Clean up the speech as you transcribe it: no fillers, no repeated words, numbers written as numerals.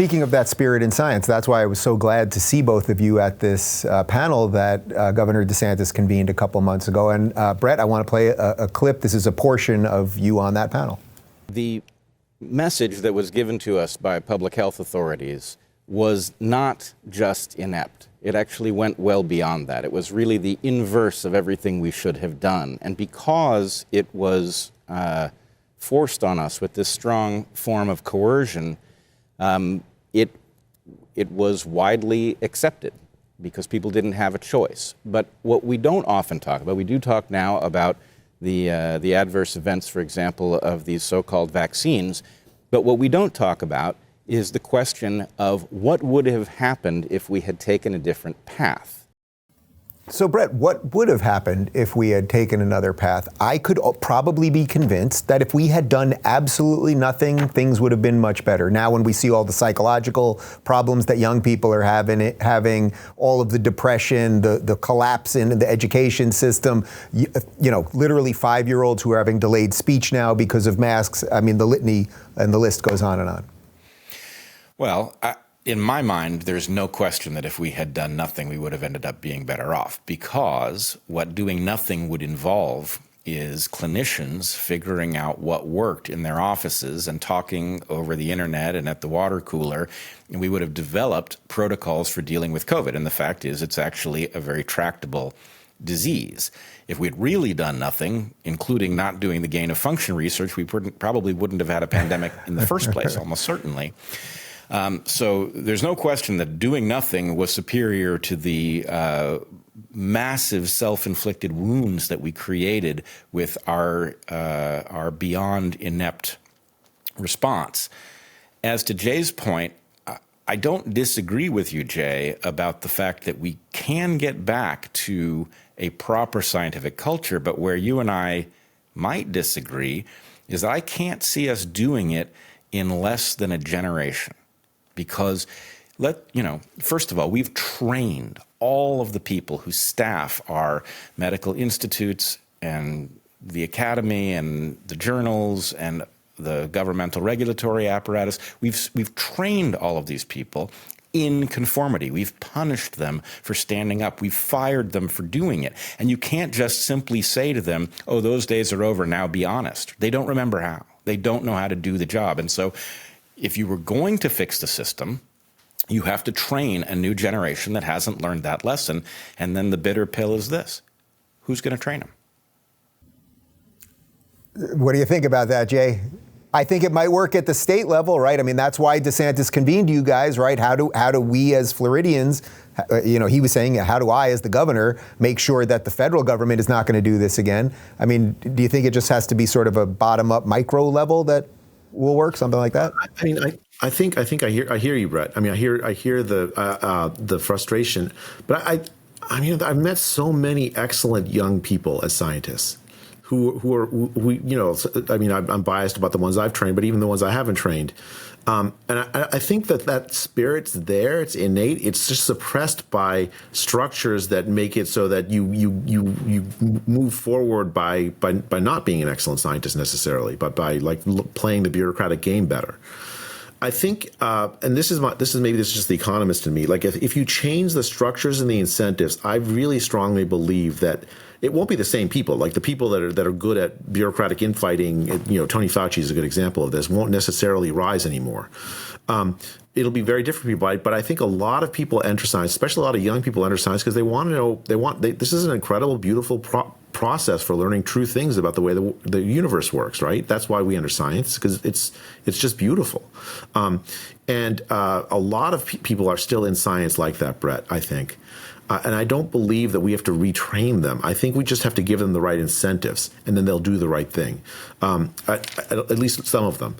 speaking of that spirit in science, that's why I was so glad to see both of you at this panel that Governor DeSantis convened a couple months ago. And Bret, I want to play a clip. This is a portion of you on that panel. The message that was given to us by public health authorities was not just inept. It actually went well beyond that. It was really the inverse of everything we should have done. And because it was forced on us with this strong form of coercion, it was widely accepted because people didn't have a choice. But what we don't often talk about, we do talk now about the adverse events, for example, of these so-called vaccines, but what we don't talk about is the question of what would have happened if we had taken a different path. So, Bret, what would have happened if we had taken another path? I could probably be convinced that if we had done absolutely nothing, things would have been much better. Now, when we see all the psychological problems that young people are having all of the depression, the collapse in the education system, you know, literally 5-year-olds who are having delayed speech now because of masks. I mean, the litany and the list goes on and on. Well, in my mind, there's no question that if we had done nothing, we would have ended up being better off, because what doing nothing would involve is clinicians figuring out what worked in their offices and talking over the internet and at the water cooler, and we would have developed protocols for dealing with COVID. And the fact is, it's actually a very tractable disease. If we'd really done nothing, including not doing the gain of function research, we probably wouldn't have had a pandemic in the first place, almost certainly. So there's no question that doing nothing was superior to the massive self-inflicted wounds that we created with our beyond inept response. As to Jay's point, I don't disagree with you, Jay, about the fact that we can get back to a proper scientific culture, but where you and I might disagree is that I can't see us doing it in less than a generation. Because, first of all, we've trained all of the people who staff our medical institutes and the academy and the journals and the governmental regulatory apparatus. We've trained all of these people in conformity. We've punished them for standing up. We've fired them for doing it. And you can't just simply say to them, oh, those days are over, now be honest. They don't remember how. They don't know how to do the job. And so if you were going to fix the system, you have to train a new generation that hasn't learned that lesson. And then the bitter pill is this: who's going to train them? What do you think about that, Jay? I think it might work at the state level, right? I mean, that's why DeSantis convened you guys, right? How do we as Floridians, he was saying, how do I as the governor make sure that the federal government is not going to do this again? I mean, do you think it just has to be sort of a bottom-up micro level that will work, something like that? I mean, I think I hear you, Bret. I mean, I hear the frustration, but I mean, I've met so many excellent young people as scientists who I mean, I'm biased about the ones I've trained, but even the ones I haven't trained. And I think that spirit's there, it's innate. It's just suppressed by structures that make it so that you move forward by not being an excellent scientist necessarily, but by playing the bureaucratic game better. I think, and this is just the economist in me. Like if you change the structures and the incentives, I really strongly believe that it won't be the same people. Like the people that are good at bureaucratic infighting, Tony Fauci is a good example of this, won't necessarily rise anymore. It'll be very different people, but I think a lot of people enter science, especially a lot of young people enter science, because they want to know, this is an incredible, beautiful process for learning true things about the way the universe works, right? That's why we enter science, because it's just beautiful. And a lot of people are still in science like that, Bret, I think. And I don't believe that we have to retrain them. I think we just have to give them the right incentives, and then they'll do the right thing, at least some of them.